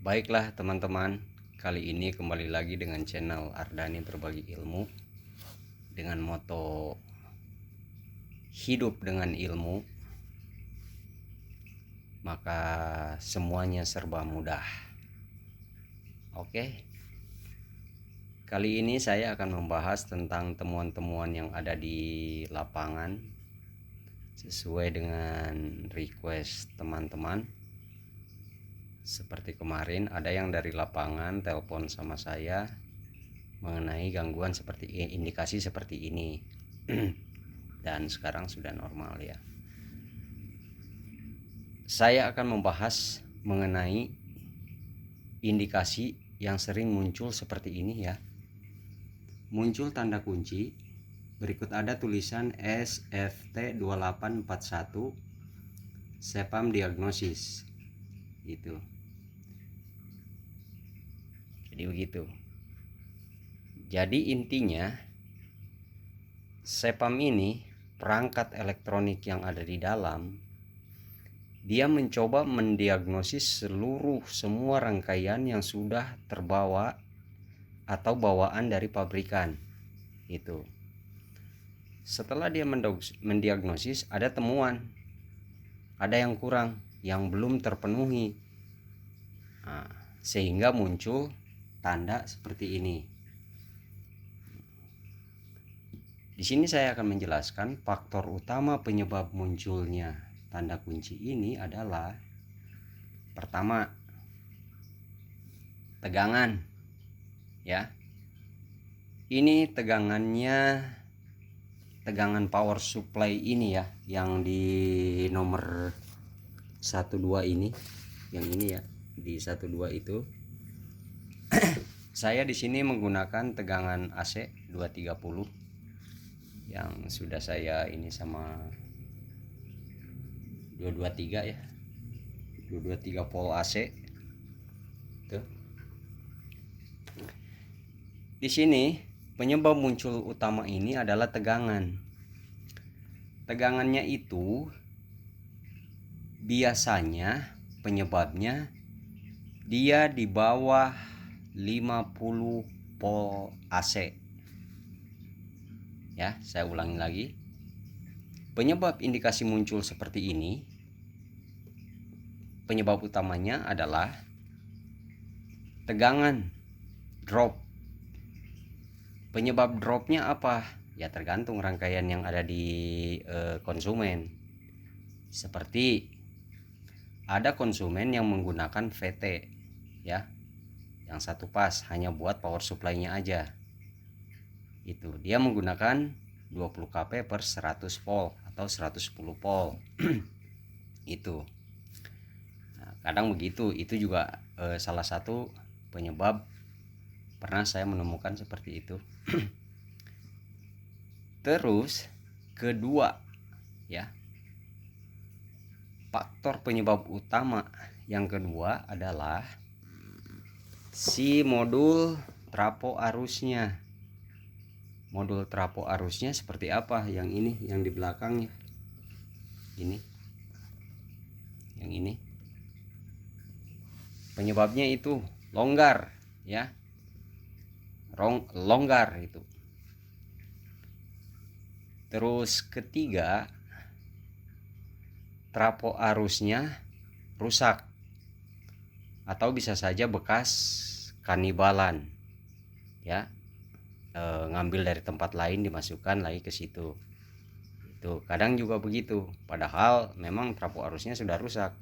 Baiklah teman-teman, kali ini kembali lagi dengan channel Ardani Berbagi Ilmu dengan moto hidup dengan ilmu, maka semuanya serba mudah. Oke, kali ini saya akan membahas tentang temuan-temuan yang ada di lapangan sesuai dengan request teman-teman. Seperti kemarin ada yang dari lapangan telepon sama saya mengenai gangguan seperti indikasi seperti ini. Dan sekarang sudah normal ya. Saya akan membahas mengenai indikasi yang sering muncul seperti ini ya. Muncul tanda kunci, berikut ada tulisan SFT2841 Sepam Diagnosis. Itu. Jadi begitu. Jadi intinya Sepam ini perangkat elektronik yang ada di dalam, dia mencoba mendiagnosis semua rangkaian yang sudah terbawa atau bawaan dari pabrikan. Itu. Setelah dia mendiagnosis, ada temuan, ada yang kurang, yang belum terpenuhi. Nah, sehingga muncul tanda seperti ini. Di sini saya akan menjelaskan faktor utama penyebab munculnya tanda kunci ini adalah pertama, tegangan ya. Ini tegangan power supply ini ya, yang di nomor 12 ini, yang ini ya, di 12 itu. Saya di sini menggunakan tegangan AC 230 yang sudah saya ini sama 223 ya, 223 volt AC. Tuh. Di sini penyebab muncul utama ini adalah tegangan. Tegangannya itu biasanya penyebabnya dia di bawah 50 volt AC. Ya, saya ulangi lagi. Penyebab indikasi muncul seperti ini, penyebab utamanya adalah tegangan drop. Penyebab dropnya apa? Ya tergantung rangkaian yang ada di konsumen. Seperti ada konsumen yang menggunakan VT ya, yang satu pas hanya buat power supply-nya aja. Itu dia menggunakan 20 kP per 100 volt atau 110 volt. Itu. Nah, kadang begitu, itu juga salah satu penyebab. Pernah saya menemukan seperti itu. Terus kedua ya, faktor penyebab utama yang kedua adalah si modul trapo arusnya. Modul trapo arusnya seperti apa? Yang ini, yang di belakangnya ini, yang ini. Penyebabnya itu longgar ya, longgar itu. Terus ketiga, trapo arusnya rusak atau bisa saja bekas kanibalan ya, ngambil dari tempat lain dimasukkan lagi ke situ. Itu kadang juga begitu, padahal memang trapo arusnya sudah rusak.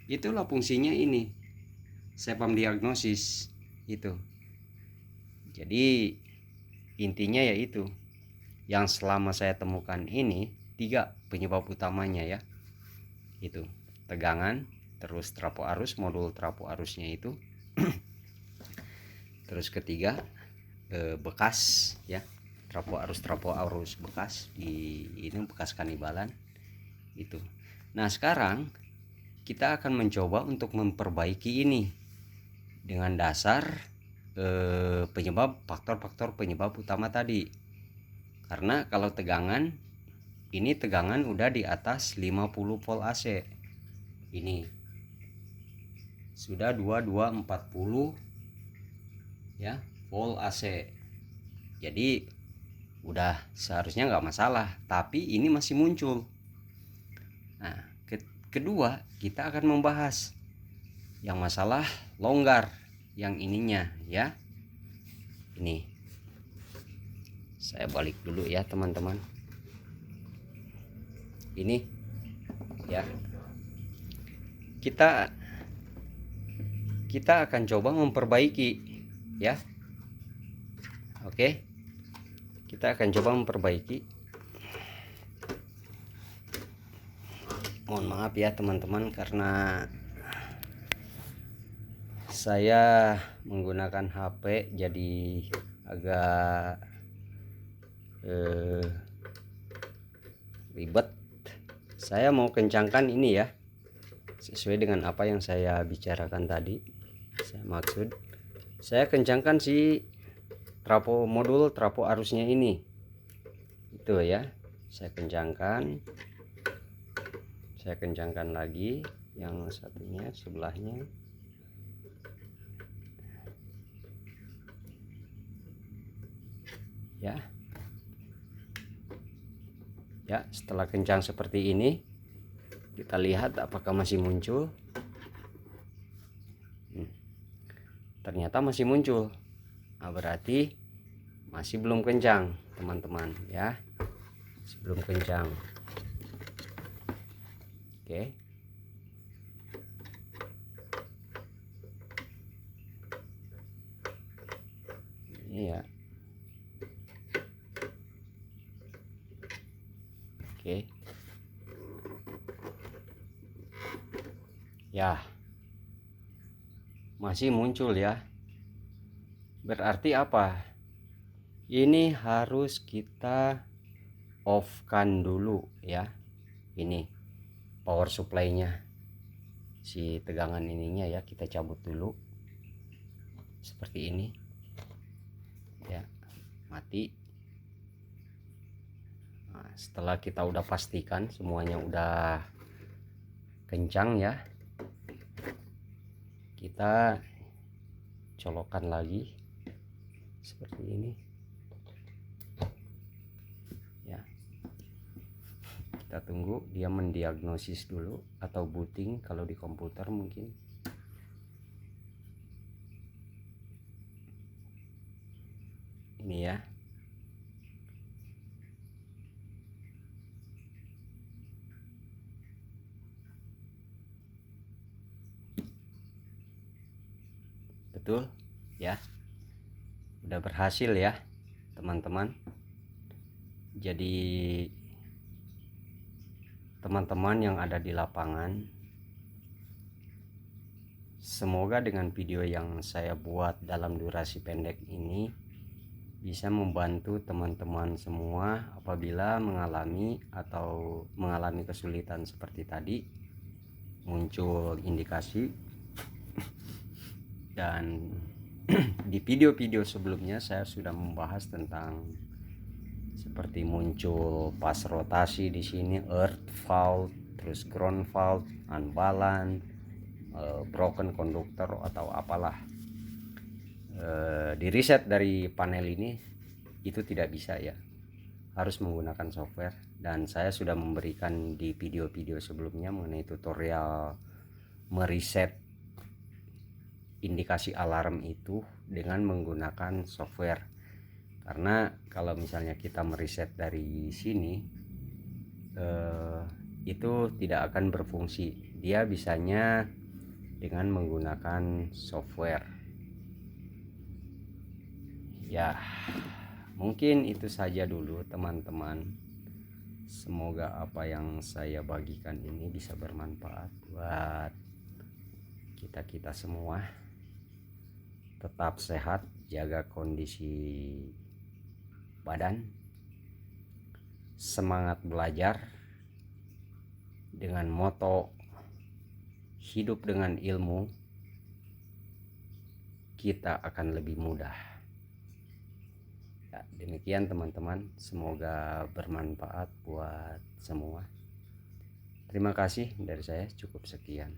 Itulah fungsinya ini Sepam diagnosis itu. Jadi intinya yaitu yang selama saya temukan ini 3 penyebab utamanya ya. Itu tegangan, terus trapo arus, modul trapo arusnya itu. Terus ketiga, bekas ya, trapo arus bekas di ini, bekas kanibalan itu. Nah sekarang kita akan mencoba untuk memperbaiki ini dengan dasar faktor-faktor penyebab utama tadi. Karena kalau tegangan, ini tegangan udah di atas 50 volt AC. Ini sudah 2240 ya, full AC. Jadi udah seharusnya nggak masalah, tapi ini masih muncul. Nah, kedua kita akan membahas yang masalah longgar yang ininya ya. Ini saya balik dulu ya teman-teman. Ini ya, kita akan coba memperbaiki ya. Oke, kita akan coba memperbaiki. Mohon maaf ya teman-teman, karena saya menggunakan HP jadi agak ribet. Saya mau kencangkan ini ya, sesuai dengan apa yang saya bicarakan tadi. Saya kencangkan si modul trafo arusnya ini, itu ya. Saya kencangkan lagi yang satunya sebelahnya ya. Setelah kencang seperti ini, kita lihat apakah masih muncul. Ternyata masih muncul. Nah, berarti masih belum kencang teman-teman ya, masih belum kencang. Oke, ini ya. Oke ya, masih muncul ya. Berarti apa? Ini harus kita off kan dulu ya. Ini power supply-nya, si tegangan ininya ya, kita cabut dulu seperti ini ya, mati. Nah, setelah kita udah pastikan semuanya udah kencang ya, kita colokkan lagi seperti ini ya. Kita tunggu dia mendiagnosis dulu, atau booting kalau di komputer mungkin. Ini ya. Betul ya, udah berhasil ya teman-teman. Jadi teman-teman yang ada di lapangan, semoga dengan video yang saya buat dalam durasi pendek ini bisa membantu teman-teman semua apabila mengalami kesulitan seperti tadi, muncul indikasi. Dan di video-video sebelumnya saya sudah membahas tentang seperti muncul pas rotasi di sini, earth fault, terus ground fault, unbalance, broken conductor atau apalah. Di reset dari panel ini itu tidak bisa ya, harus menggunakan software. Dan saya sudah memberikan di video-video sebelumnya mengenai tutorial mereset indikasi alarm itu dengan menggunakan software. Karena kalau misalnya kita mereset dari sini, itu tidak akan berfungsi. Dia bisanya dengan menggunakan software ya. Mungkin itu saja dulu teman-teman. Semoga apa yang saya bagikan ini bisa bermanfaat buat kita semua. Tetap sehat, jaga kondisi badan, semangat belajar dengan moto hidup dengan ilmu, kita akan lebih mudah ya. Demikian teman-teman, semoga bermanfaat buat semua. Terima kasih dari saya, cukup sekian.